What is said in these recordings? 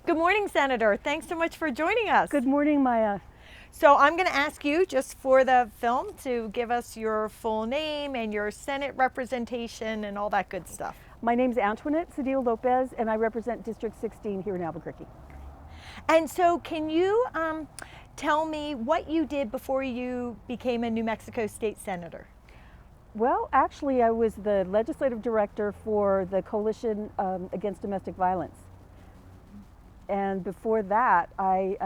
Good morning, Senator. Thanks so much for joining us. Good morning, Maya. So I'm going to ask you, just for the film, to give us your full name and your Senate representation and all that good stuff. My name's Antoinette Sedillo Lopez, and I represent District 16 here in Albuquerque. And so can you tell me what you did before you became a New Mexico State Senator? Well, actually, I was the legislative director for the Coalition Against Domestic Violence. And before that, I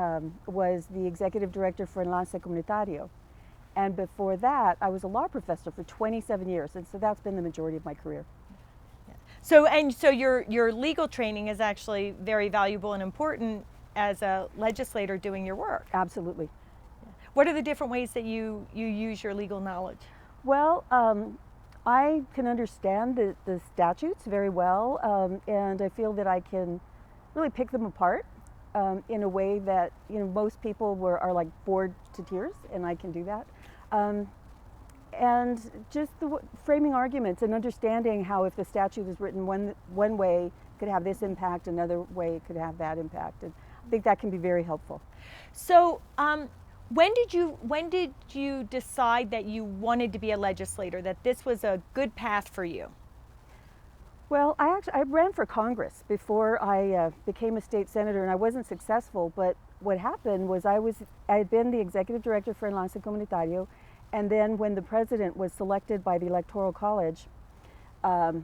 was the executive director for Enlace Comunitario. And before that, I was a law professor for 27 years. And so that's been the majority of my career. So your legal training is actually very valuable and important as a legislator doing your work. Absolutely. What are the different ways that you use your legal knowledge? Well, I can understand the statutes very well, and I feel that I can really pick them apart in a way that most people are like bored to tears, and I can do that. And just framing arguments and understanding how if the statute is written one way, it could have this impact, another way it could have that impact. And I think that can be very helpful. So when did you decide that you wanted to be a legislator, that this was a good path for you? Well, I ran for Congress before I became a state senator, and I wasn't successful. But what happened was I had been the executive director for Enlace Comunitario, and then when the president was selected by the Electoral College, about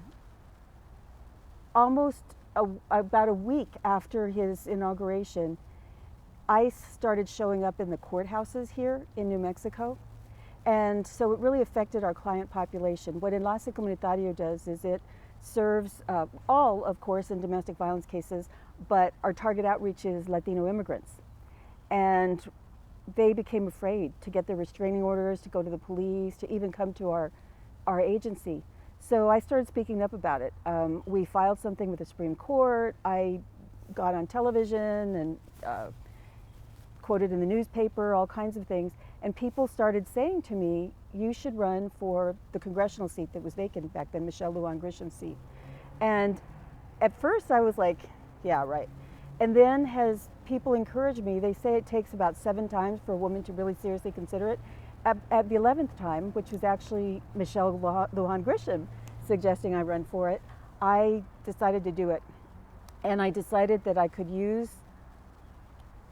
a week after his inauguration, ICE started showing up in the courthouses here in New Mexico. And so it really affected our client population. What Enlace Comunitario does is it serves all, of course, in domestic violence cases, but our target outreach is Latino immigrants. And they became afraid to get their restraining orders, to go to the police, to even come to our agency. So I started speaking up about it. We filed something with the Supreme Court. I got on television and quoted in the newspaper, all kinds of things. And people started saying to me, you should run for the congressional seat that was vacant back then, Michelle Lujan Grisham's seat. And at first I was like, yeah, right. And then as people encourage me, they say it takes about 7 times for a woman to really seriously consider it. At the 11th time, which was actually Michelle Lujan Grisham suggesting I run for it, I decided to do it. And I decided that I could use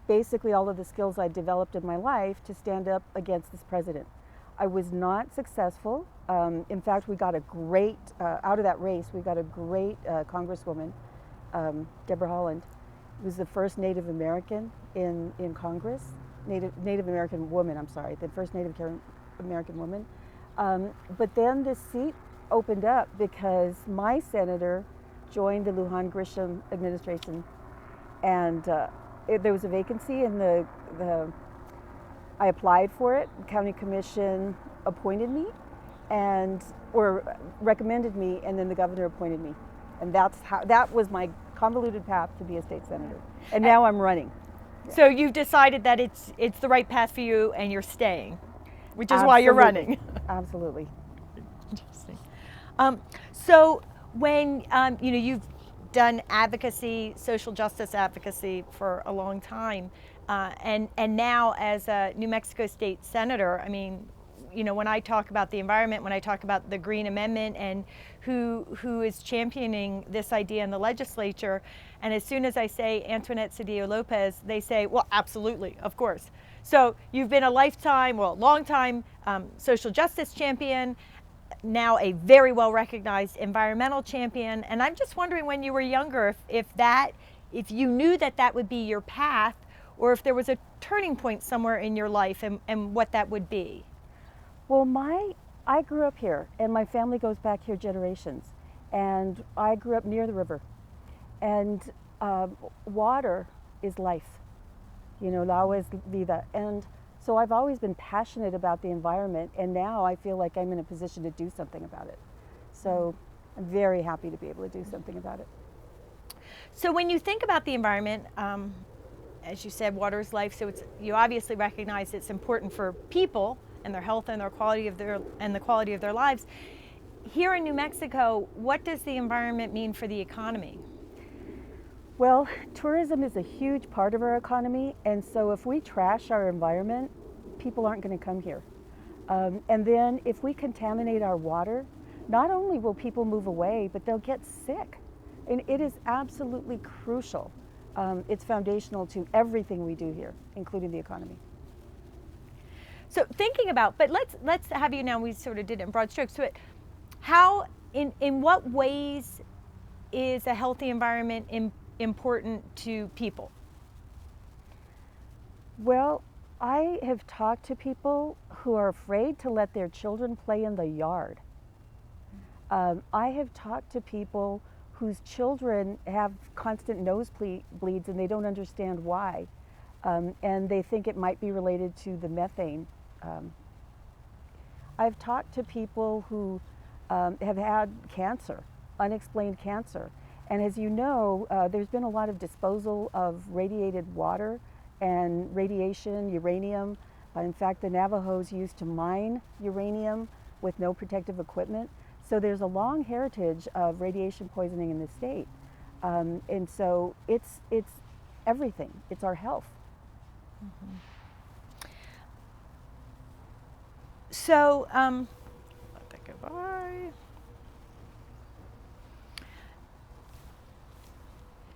basically all of the skills I developed in my life to stand up against this president. I was not successful. In fact, we got a great, out of that race, we got a great Congresswoman, Deborah Holland, who was the first Native American in Congress, Native American woman, I'm sorry, the first Native American woman. But then this seat opened up because my senator joined the Lujan Grisham administration, and there was a vacancy in I applied for it. The county commission appointed me or recommended me, and then the governor appointed me. And that was my convoluted path to be a state senator. And now I'm running. So you've decided that it's the right path for you and you're staying, which is why you're running. Absolutely. Interesting. So when you've done advocacy, social justice advocacy for a long time, and now as a New Mexico State Senator, I mean, when I talk about the environment, when I talk about the Green Amendment and who is championing this idea in the legislature, and as soon as I say Antoinette Sedillo Lopez, they say, well, absolutely, of course. So you've been a long time social justice champion, now a very well recognized environmental champion, and I'm just wondering, when you were younger, if you knew that would be your path, or if there was a turning point somewhere in your life and what that would be. Well, I grew up here, and my family goes back here generations, and I grew up near the river, and water is life, agua es vida, and so I've always been passionate about the environment, and now I feel like I'm in a position to do something about it. So I'm very happy to be able to do something about it. So when you think about the environment, as you said, water is life, so you obviously recognize it's important for people and their health and the quality of their lives. Here in New Mexico, what does the environment mean for the economy? Well, tourism is a huge part of our economy, and so if we trash our environment, people aren't going to come here. And then if we contaminate our water, not only will people move away, but they'll get sick. And it is absolutely crucial. It's foundational to everything we do here, including the economy. So thinking about, but let's have you now. We sort of did it in broad strokes. But how, in what ways, is a healthy environment important to people? Well, I have talked to people who are afraid to let their children play in the yard. I have talked to people whose children have constant nosebleeds and they don't understand why. And they think it might be related to the methane. I've talked to people who have had cancer, unexplained cancer. And as you know, there's been a lot of disposal of radiated water and radiation, uranium. In fact, the Navajos used to mine uranium with no protective equipment. So there's a long heritage of radiation poisoning in the state. And so it's everything. It's our health. Mm-hmm. So, let that go by.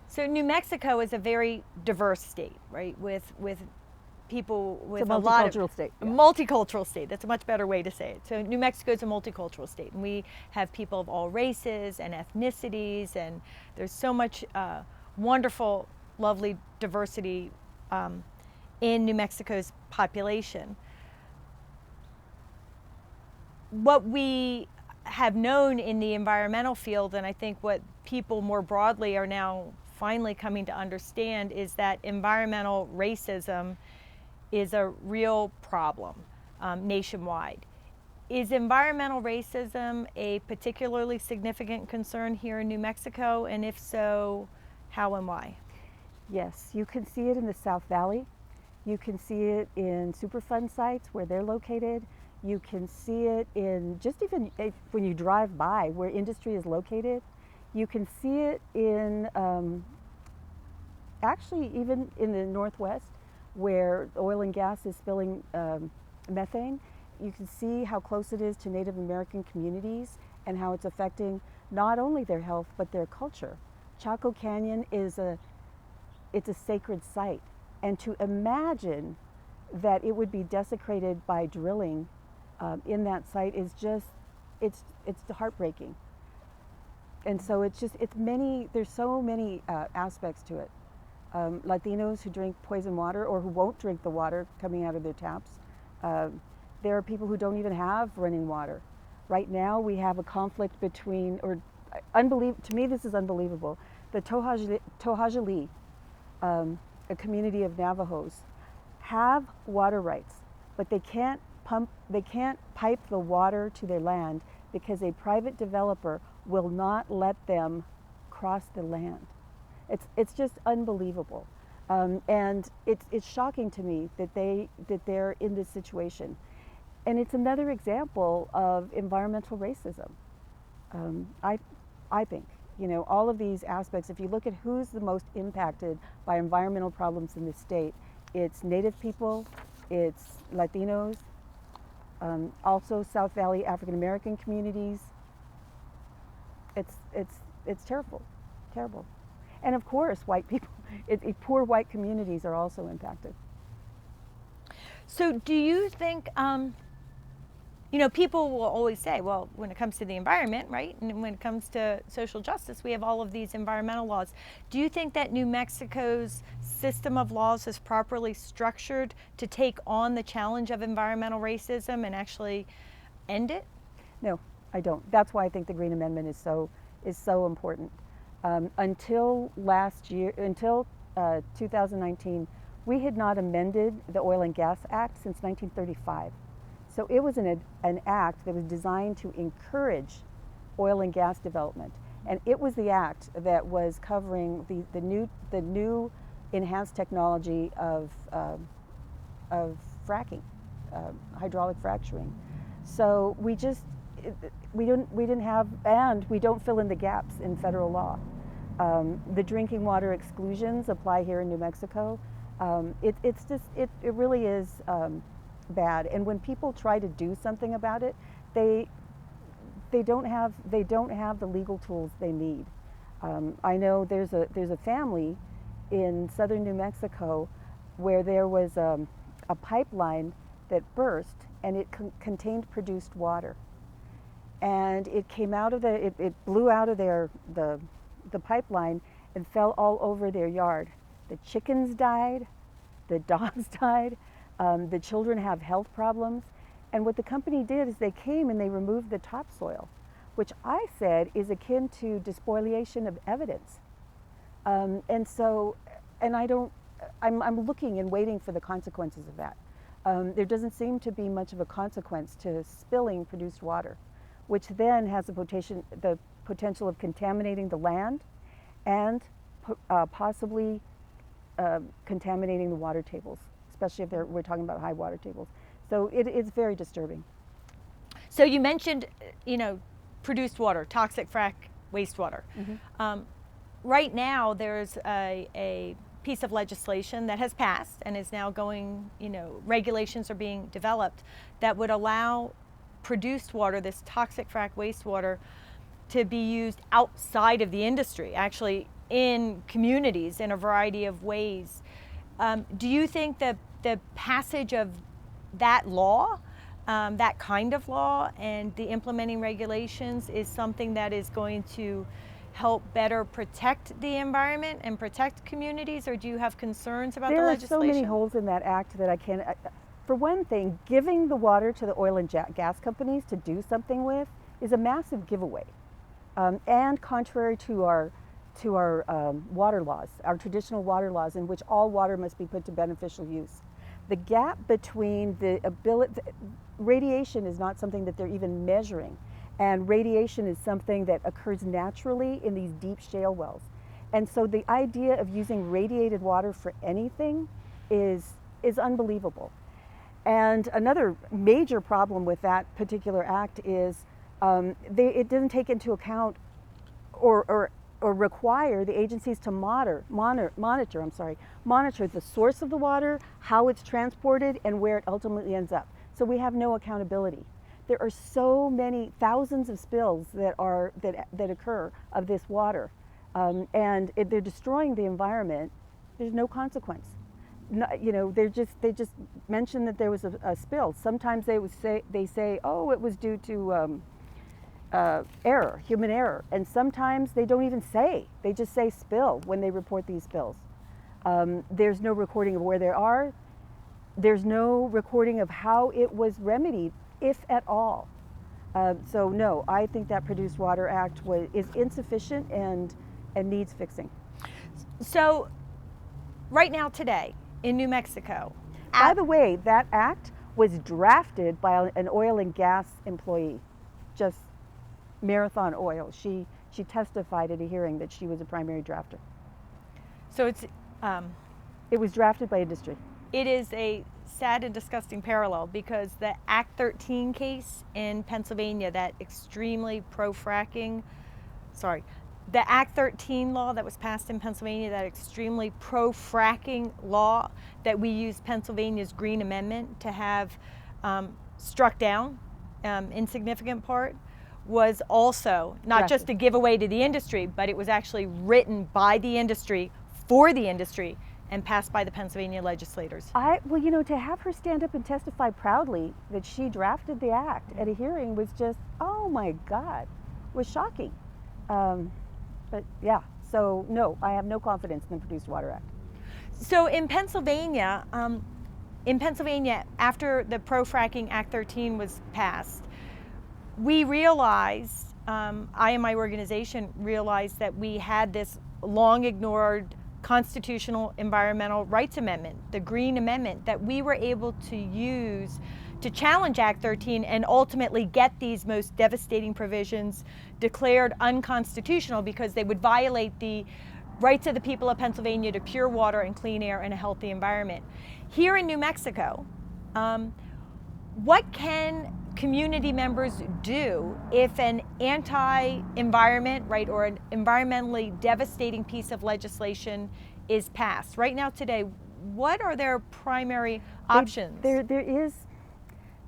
So New Mexico is a very diverse state, right? With people with It's a a lot of multicultural state. a Yeah. multicultural state. That's a much better way to say it. So New Mexico is a multicultural state, and we have people of all races and ethnicities, and there's so much wonderful, lovely diversity in New Mexico's population. What we have known in the environmental field, and I think what people more broadly are now finally coming to understand, is that environmental racism is a real problem nationwide. Is environmental racism a particularly significant concern here in New Mexico? And if so, how and why? Yes, you can see it in the South Valley. You can see it in Superfund sites where they're located. You can see it in just even when you drive by where industry is located. You can see it in actually even in the Northwest where oil and gas is spilling methane. You can see how close it is to Native American communities and how it's affecting not only their health but their culture. Chaco Canyon is it's a sacred site, and to imagine that it would be desecrated by drilling in that site is just it's heartbreaking. And so there's so many aspects to it. Latinos who drink poison water or who won't drink the water coming out of their taps. There are people who don't even have running water. Right now we have a conflict between, to me this is unbelievable, the Tohajali, a community of Navajos, have water rights, but they can't pipe the water to their land because a private developer will not let them cross the land. It's just unbelievable, and it's shocking to me that they're in this situation, and it's another example of environmental racism. I think all of these aspects. If you look at who's the most impacted by environmental problems in this state, it's Native people, it's Latinos, also South Valley African American communities. It's terrible. And of course, white people, poor white communities are also impacted. So do you think, people will always say, well, when it comes to the environment, right, and when it comes to social justice, we have all of these environmental laws. Do you think that New Mexico's system of laws is properly structured to take on the challenge of environmental racism and actually end it? No, I don't. That's why I think the Green Amendment is so important. Until 2019, we had not amended the Oil and Gas Act since 1935. So it was an act that was designed to encourage oil and gas development. And it was the act that was covering the new enhanced technology of fracking, hydraulic fracturing. So we don't fill in the gaps in federal law. The drinking water exclusions apply here in New Mexico. It really is bad. And when people try to do something about it, they don't have the legal tools they need. I know there's a family in southern New Mexico where there was a pipeline that burst, and it contained produced water, and it came out of it blew out of the pipeline and fell all over their yard. The chickens died, the dogs died, the children have health problems. And what the company did is they came and they removed the topsoil, which I said is akin to despoliation of evidence. I'm looking and waiting for the consequences of that. There doesn't seem to be much of a consequence to spilling produced water, which then has the potential of contaminating the land and possibly contaminating the water tables, especially if we're talking about high water tables. So it's very disturbing. So you mentioned, produced water, toxic frac wastewater. Mm-hmm. Right now, there's a piece of legislation that has passed and is now going, regulations are being developed that would allow produced water, this toxic frac wastewater, to be used outside of the industry, actually in communities in a variety of ways. Do you think that the passage of that law, that kind of law, and the implementing regulations is something that is going to help better protect the environment and protect communities, or do you have concerns about the legislation? There are so many holes in that act that I can't. For one thing, giving the water to the oil and gas companies to do something with is a massive giveaway, and contrary to our water laws, our traditional water laws, in which all water must be put to beneficial use. The gap between radiation is not something that they're even measuring. And radiation is something that occurs naturally in these deep shale wells. And so the idea of using radiated water for anything is unbelievable. And another major problem with that particular act is it doesn't take into account or require the agencies to monitor the source of the water, how it's transported, and where it ultimately ends up. So we have no accountability. There are so many thousands of spills that occur of this water, and they're destroying the environment. There's no consequence. No, they just mention that there was a spill. Sometimes they say, oh, it was due to human error, and sometimes they don't even say. They just say spill when they report these spills. There's no recording of where they are. There's no recording of how it was remedied, if at all. So no, I think that Produced Water Act is insufficient and needs fixing. So right now today in New Mexico. By the way, that act was drafted by an oil and gas employee, just Marathon Oil. She testified at a hearing that she was a primary drafter. So it was drafted by industry. It is a sad and disgusting parallel because the Act 13 case in Pennsylvania, that extremely pro-fracking, the Act 13 law that was passed in Pennsylvania, that extremely pro-fracking law that we used Pennsylvania's Green Amendment to have struck down in significant part, was also not just a giveaway to the industry, but it was actually written by the industry for the industry and passed by the Pennsylvania legislators. To have her stand up and testify proudly that she drafted the act at a hearing was just, oh my God, was shocking. But yeah, so no, I have no confidence in the Produced Water Act. So in Pennsylvania, after the Pro-Fracking Act 13 was passed, we realized, I and my organization realized that we had this long ignored constitutional environmental rights amendment, the Green Amendment, that we were able to use to challenge Act 13 and ultimately get these most devastating provisions declared unconstitutional because they would violate the rights of the people of Pennsylvania to pure water and clean air and a healthy environment. Here in New Mexico, what can community members do if an anti-environment, right, or an environmentally devastating piece of legislation is passed? Right now, today, what are their primary options? There is,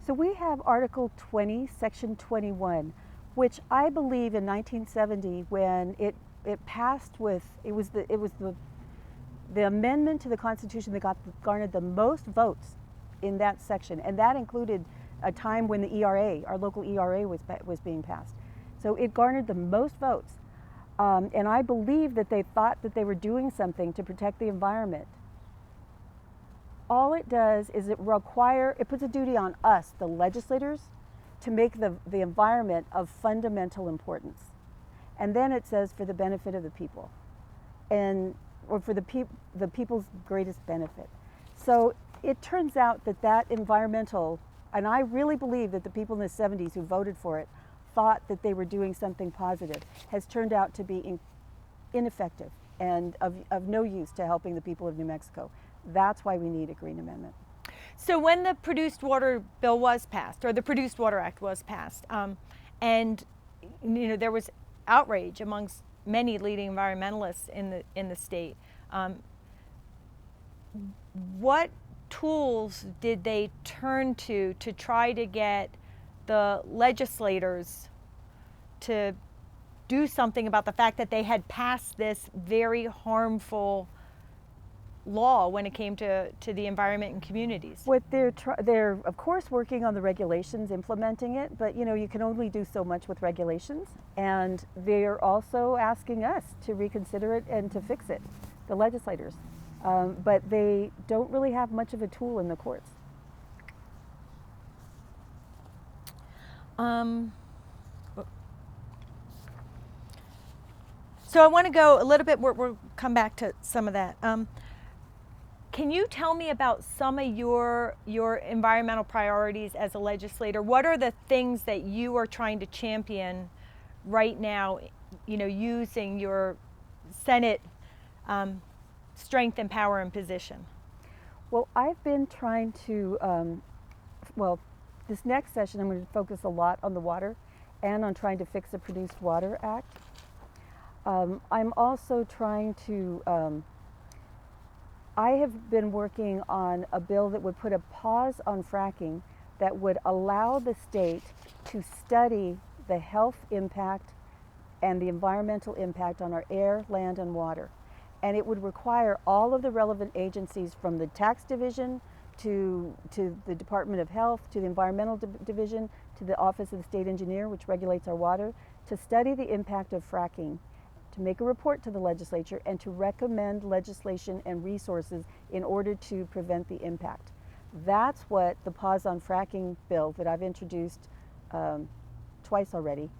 so we have Article 20, Section 21, which I believe in 1970 when it passed with, it was the amendment to the Constitution that garnered the most votes in that section, and that included a time when the ERA, our local ERA, was being passed. So it garnered the most votes, and I believe that they thought that they were doing something to protect the environment. All it does is it puts a duty on us, the legislators, to make the environment of fundamental importance. And then it says for the benefit of the people, or for the people's greatest benefit. So it turns out that environmental, and I really believe that the people in the 70s who voted for it thought that they were doing something positive, has turned out to be ineffective and of no use to helping the people of New Mexico. That's why we need a Green Amendment. So when the Produced Water Bill was passed, or the Produced Water Act was passed, and there was outrage amongst many leading environmentalists in the state, what tools did they turn to try to get the legislators to do something about the fact that they had passed this very harmful law when it came to the environment and communities? What they're of course working on the regulations, implementing it, but you can only do so much with regulations, and they're also asking us to reconsider it and to fix it, the legislators. But they don't really have much of a tool in the courts. So I want to go a little bit, we'll come back to some of that. Can you tell me about some of your environmental priorities as a legislator? What are the things that you are trying to champion right now, using your Senate strength and power and position? Well, I've been trying to, this next session I'm going to focus a lot on the water and on trying to fix the Produced Water Act. I'm also trying to, I have been working on a bill that would put a pause on fracking that would allow the state to study the health impact and the environmental impact on our air, land, and water. And it would require all of the relevant agencies, from the tax division to the Department of Health, to the environmental division, to the Office of the State Engineer, which regulates our water, to study the impact of fracking, to make a report to the legislature, and to recommend legislation and resources in order to prevent the impact. That's what the pause on fracking bill that I've introduced twice already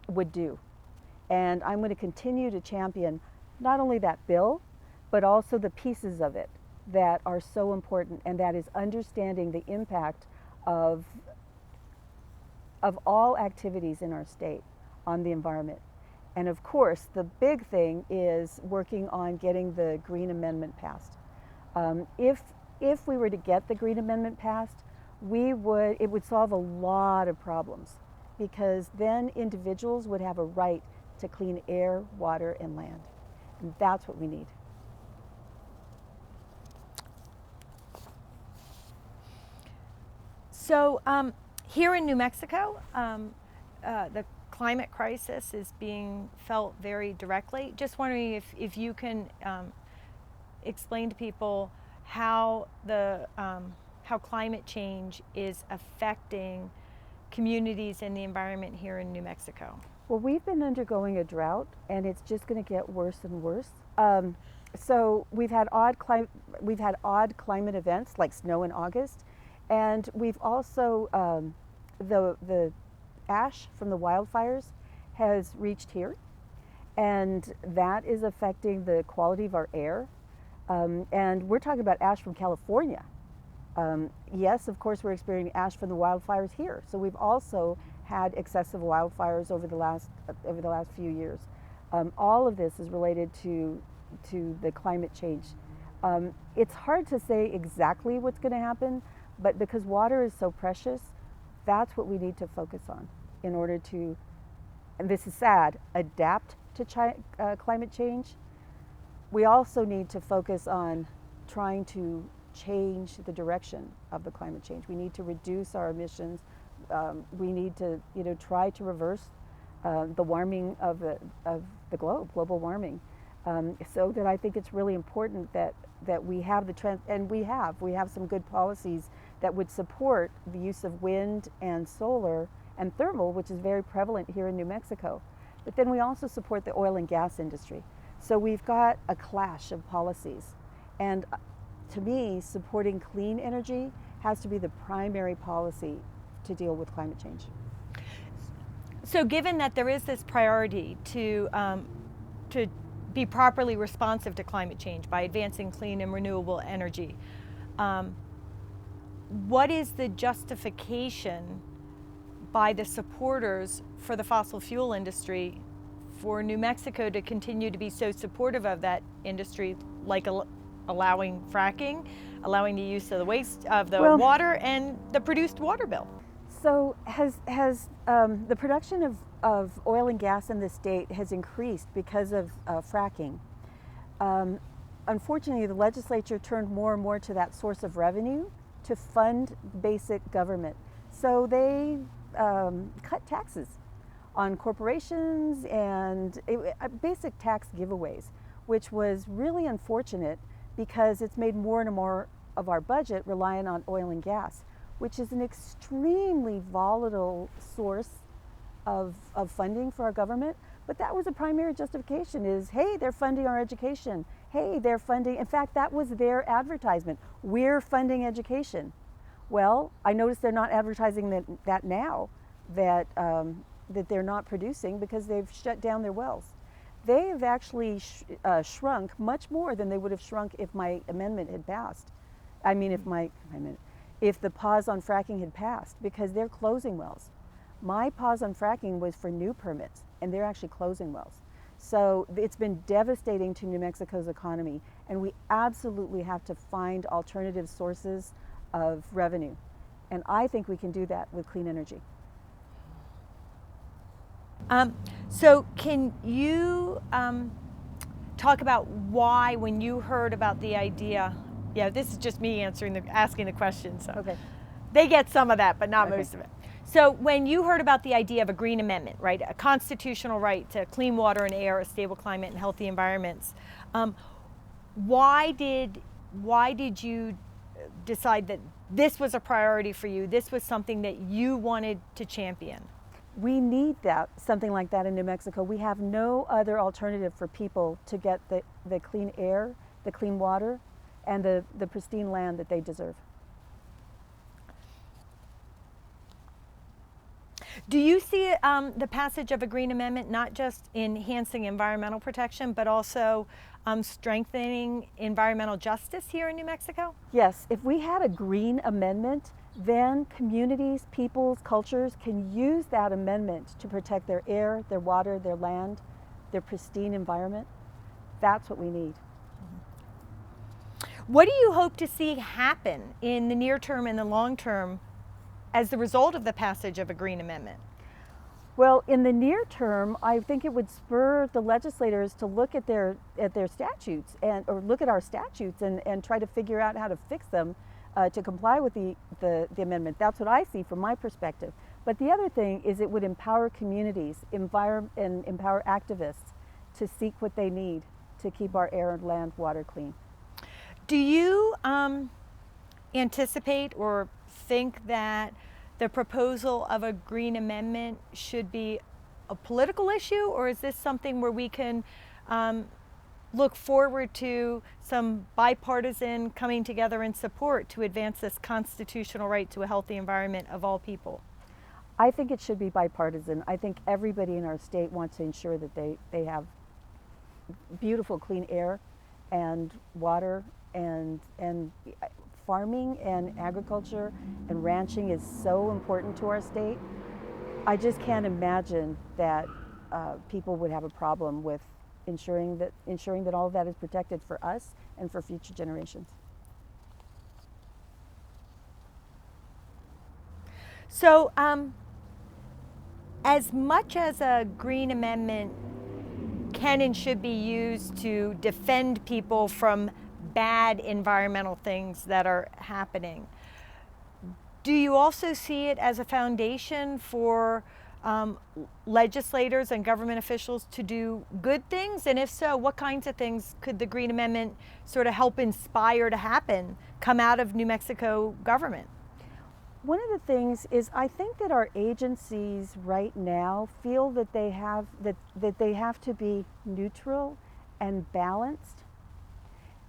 would do. And I'm going to continue to champion not only that bill, but also the pieces of it that are so important, and that is understanding the impact of all activities in our state on the environment. And of course, the big thing is working on getting the Green Amendment passed. If we were to get the Green Amendment passed, it would solve a lot of problems, because then individuals would have a right to clean air, water, and land. And that's what we need. So here in New Mexico, the climate crisis is being felt very directly. Just wondering if you can explain to people how climate change is affecting communities and the environment here in New Mexico. Well, we've been undergoing a drought, and it's just going to get worse and worse. So we've had odd climate events like snow in August, and we've also the ash from the wildfires has reached here, and that is affecting the quality of our air. And we're talking about ash from California. Yes, of course, we're experiencing ash from the wildfires here. So we've also had excessive wildfires over the last few years. All of this is related to the climate change. It's hard to say exactly what's going to happen, but because water is so precious, That's what we need to focus on in order to, and this is sad, adapt to climate change. We also need to focus on trying to change the direction of the climate change. We need to reduce our emissions. We need to, try to reverse the warming of the globe, global warming. So that I think it's really important that we have and we have some good policies that would support the use of wind and solar and thermal, which is very prevalent here in New Mexico. But then we also support the oil and gas industry. So we've got a clash of policies. And to me, supporting clean energy has to be the primary policy to deal with climate change. So given that there is this priority to be properly responsive to climate change by advancing clean and renewable energy, what is the justification by the supporters for the fossil fuel industry for New Mexico to continue to be so supportive of that industry, like allowing fracking, allowing the use of the waste of the water and the produced water bill? So has the production of oil and gas in the state has increased because of fracking. Unfortunately, the legislature turned more and more to that source of revenue to fund basic government. So they cut taxes on corporations and basic tax giveaways, which was really unfortunate because it's made more and more of our budget reliant on oil and gas, which is an extremely volatile source of funding for our government. But that was a primary justification is, hey, they're funding our education. Hey, they're funding, in fact, that was their advertisement. We're funding education. Well, I noticed they're not advertising that now, that they're not producing because they've shut down their wells. They have actually shrunk much more than they would have shrunk if my amendment had passed. I mean, if the pause on fracking had passed, because they're closing wells. My pause on fracking was for new permits, and they're actually closing wells. So it's been devastating to New Mexico's economy, and we absolutely have to find alternative sources of revenue. And I think we can do that with clean energy. So can you talk about why, when you heard about the idea, this is just me asking the question, so Okay. They get some of that, but not most of it. So when you heard about the idea of a green amendment, right, a constitutional right to clean water and air, a stable climate, and healthy environments, why did you decide that this was a priority for you? This was something that you wanted to champion? We need something like that in New Mexico. We have no other alternative for people to get the clean air, the clean water, and the pristine land that they deserve. Do you see the passage of a green amendment not just enhancing environmental protection, but also strengthening environmental justice here in New Mexico? Yes, if we had a green amendment, then communities, peoples, cultures can use that amendment to protect their air, their water, their land, their pristine environment. That's what we need. What do you hope to see happen in the near term and the long term as the result of the passage of a green amendment? Well, in the near term, I think it would spur the legislators to look at their statutes or look at our statutes and try to figure out how to fix them to comply with the amendment. That's what I see from my perspective. But the other thing is it would empower communities, and empower activists to seek what they need to keep our air and land, water clean. Do you anticipate or think that the proposal of a green amendment should be a political issue, or is this something where we can look forward to some bipartisan coming together in support to advance this constitutional right to a healthy environment of all people? I think it should be bipartisan. I think everybody in our state wants to ensure that they have beautiful clean air and water, and farming and agriculture and ranching is so important to our state. I just can't imagine that people would have a problem with ensuring that all of that is protected for us and for future generations. So, as much as a Green Amendment can and should be used to defend people from bad environmental things that are happening, do you also see it as a foundation for legislators and government officials to do good things? And if so, what kinds of things could the Green Amendment sort of help inspire to happen, come out of New Mexico government? One of the things is I think that our agencies right now feel that they have to be neutral and balanced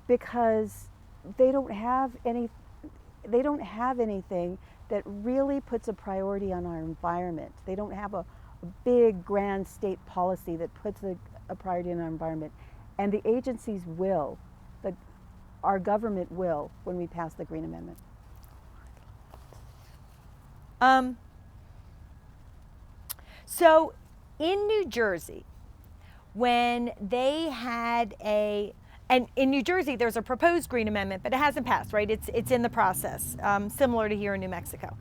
because they don't have anything that really puts a priority on our environment. They don't have a big grand state policy that puts a priority on our environment. And the agencies will, our government will, when we pass the Green Amendment. So in New Jersey, when they had and in New Jersey there's a proposed Green Amendment, but it hasn't passed, right? It's in the process, similar to here in New Mexico.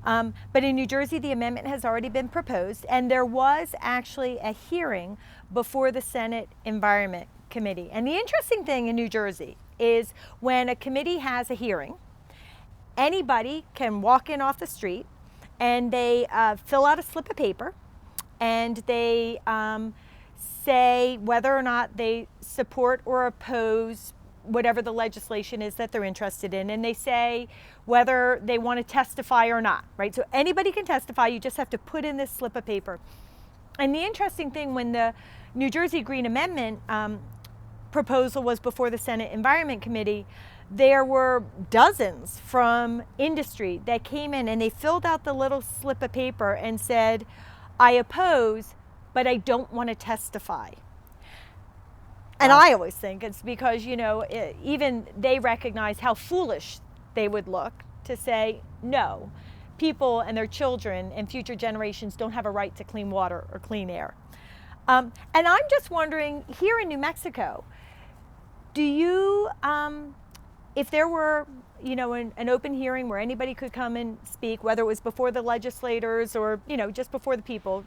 But in New Jersey, the amendment has already been proposed, and there was actually a hearing before the Senate Environment Committee. And the interesting thing in New Jersey is when a committee has a hearing, anybody can walk in off the street and they fill out a slip of paper and they say whether or not they support or oppose whatever the legislation is that they're interested in, and they say whether they want to testify or not, right? So anybody can testify, you just have to put in this slip of paper. And the interesting thing, when the New Jersey Green Amendment proposal was before the Senate Environment Committee, there were dozens from industry that came in and they filled out the little slip of paper and said, I oppose, but I don't want to testify. And I always think it's because, even they recognize how foolish they would look to say, no, people and their children and future generations don't have a right to clean water or clean air. And I'm just wondering, here in New Mexico, do you, if there were, an open hearing where anybody could come and speak, whether it was before the legislators or, just before the people,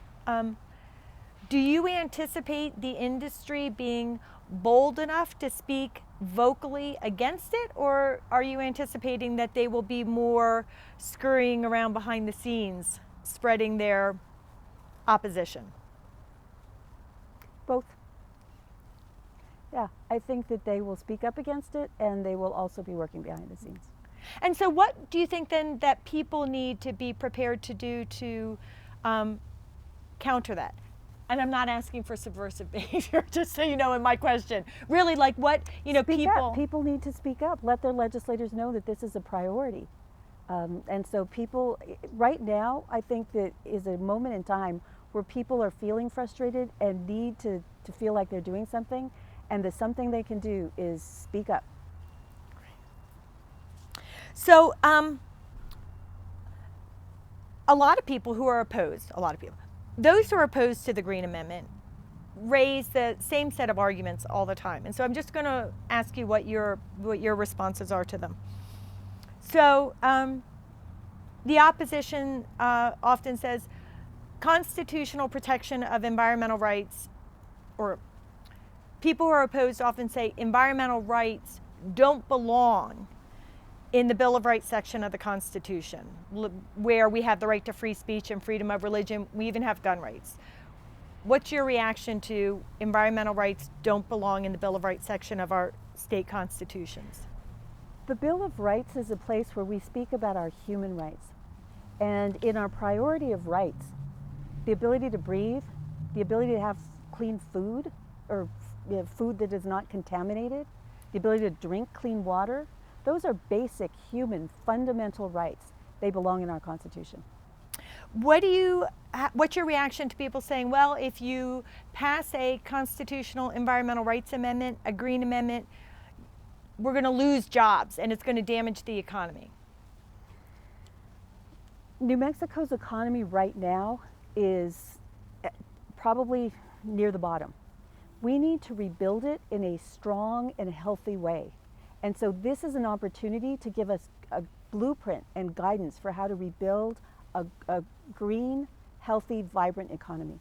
do you anticipate the industry being bold enough to speak vocally against it, or are you anticipating that they will be more scurrying around behind the scenes, spreading their opposition? Both. Yeah, I think that they will speak up against it, and they will also be working behind the scenes. And so what do you think then that people need to be prepared to do to counter that? And I'm not asking for subversive behavior, just so you know in my question. Really, like what, People need to speak up, let their legislators know that this is a priority. And so people, right now, I think that is a moment in time where people are feeling frustrated and need to feel like they're doing something. And the something they can do is speak up. So a lot of people who are opposed, those who are opposed to the Green Amendment raise the same set of arguments all the time. And so I'm just going to ask you what your responses are to them. So the opposition often says constitutional protection of environmental rights, or people who are opposed often say environmental rights don't belong in the Bill of Rights section of the Constitution, where we have the right to free speech and freedom of religion. We even have gun rights. What's your reaction to environmental rights don't belong in the Bill of Rights section of our state constitutions? The Bill of Rights is a place where we speak about our human rights. And in our priority of rights, the ability to breathe, the ability to have clean food, or food that is not contaminated, the ability to drink clean water, those are basic human fundamental rights. They belong in our Constitution. What's your reaction to people saying, well, if you pass a constitutional environmental rights amendment, a Green Amendment, we're going to lose jobs and it's going to damage the economy? New Mexico's economy right now is probably near the bottom. We need to rebuild it in a strong and healthy way. And so this is an opportunity to give us a blueprint and guidance for how to rebuild a green, healthy, vibrant economy.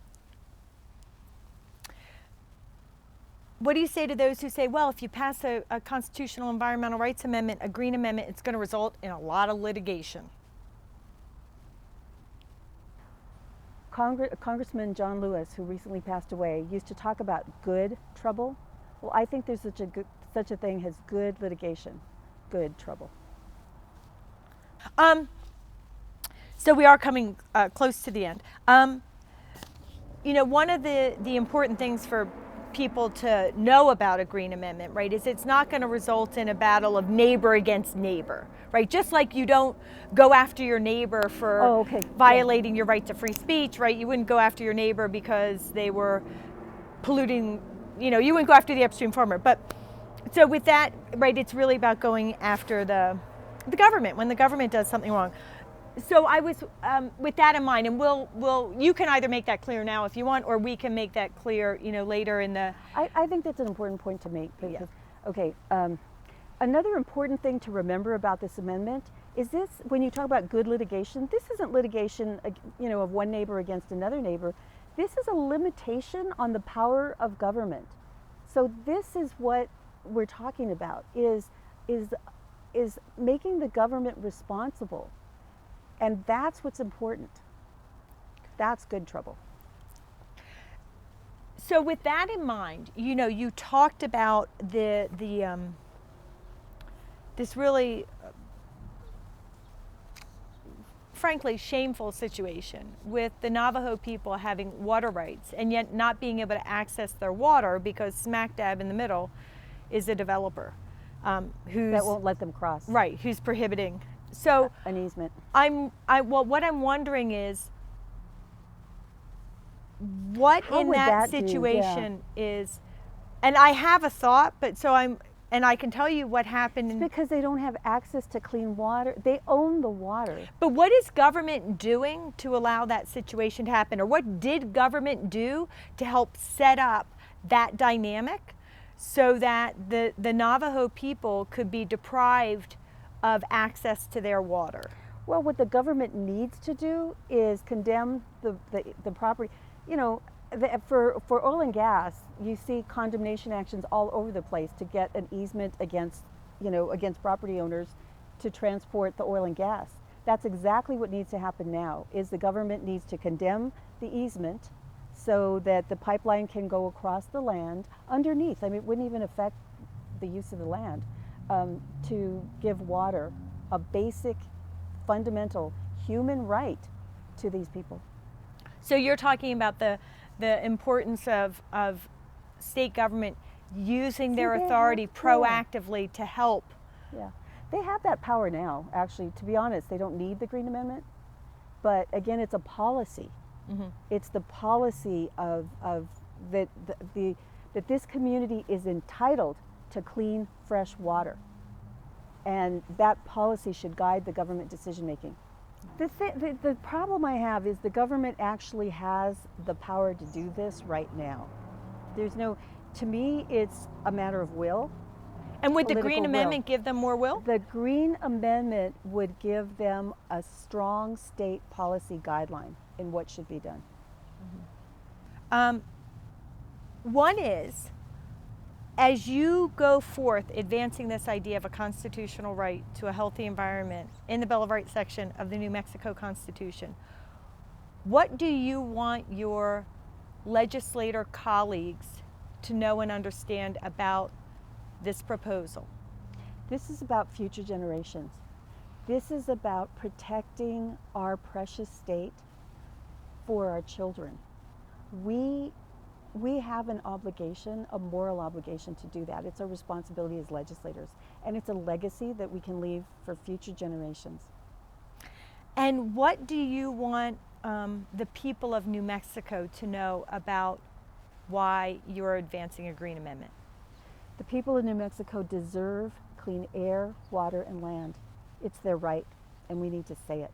What do you say to those who say, well, if you pass a constitutional environmental rights amendment, a green amendment, it's going to result in a lot of litigation? Congressman John Lewis, who recently passed away, used to talk about good trouble. Well, I think there's such a thing as good litigation, good trouble. So we are coming close to the end. You know, one of the important things for people to know about a green amendment, right, is it's not going to result in a battle of neighbor against neighbor, right? Just like you don't go after your neighbor for violating your right to free speech, right? You wouldn't go after your neighbor because they were polluting, you know, you wouldn't go after the upstream farmer. But so with that, right, it's really about going after the government when the government does something wrong. So I was, with that in mind, and you can either make that clear now if you want, or we can make that clear, you know, later in the. I think that's an important point to make. Because, okay, another important thing to remember about this amendment is this: when you talk about good litigation, this isn't litigation, you know, of one neighbor against another neighbor. This is a limitation on the power of government. So this is what we're talking about: is making the government responsible. And that's what's important. That's good trouble. So with that in mind, you know, you talked about this really, frankly, shameful situation with the Navajo people having water rights and yet not being able to access their water because smack dab in the middle is a developer that won't let them cross. Right, who's prohibiting. So an easement. What I'm wondering is, what in that situation is, and I have a thought, but and I can tell you what happened. It's because they don't have access to clean water. They own the water. But what is government doing to allow that situation to happen? Or what did government do to help set up that dynamic so that the Navajo people could be deprived of access to their water? Well, what the government needs to do is condemn the property. You know, for oil and gas, you see condemnation actions all over the place to get an easement against property owners to transport the oil and gas. That's exactly what needs to happen now, is the government needs to condemn the easement so that the pipeline can go across the land underneath. I mean, it wouldn't even affect the use of the land. To give water, a basic, fundamental human right to these people. So you're talking about the importance of state government using their authority proactively to help. Yeah, they have that power now, actually. To be honest, they don't need the Green Amendment. But again, it's a policy. Mm-hmm. It's the policy of that this community is entitled to clean, fresh water. And that policy should guide the government decision making. The problem I have is the government actually has the power to do this right now. To me, it's a matter of will. And would the Green Amendment give them more will? The Green Amendment would give them a strong state policy guideline in what should be done. Mm-hmm. One is, as you go forth advancing this idea of a constitutional right to a healthy environment in the Bill of Rights section of the New Mexico Constitution, what do you want your legislator colleagues to know and understand about this proposal? This is about future generations. This is about protecting our precious state for our children. We have an obligation, a moral obligation to do that. It's our responsibility as legislators, and it's a legacy that we can leave for future generations. And what do you want the people of New Mexico to know about why you're advancing a Green Amendment? The people of New Mexico deserve clean air, water, and land. It's their right, and we need to say it.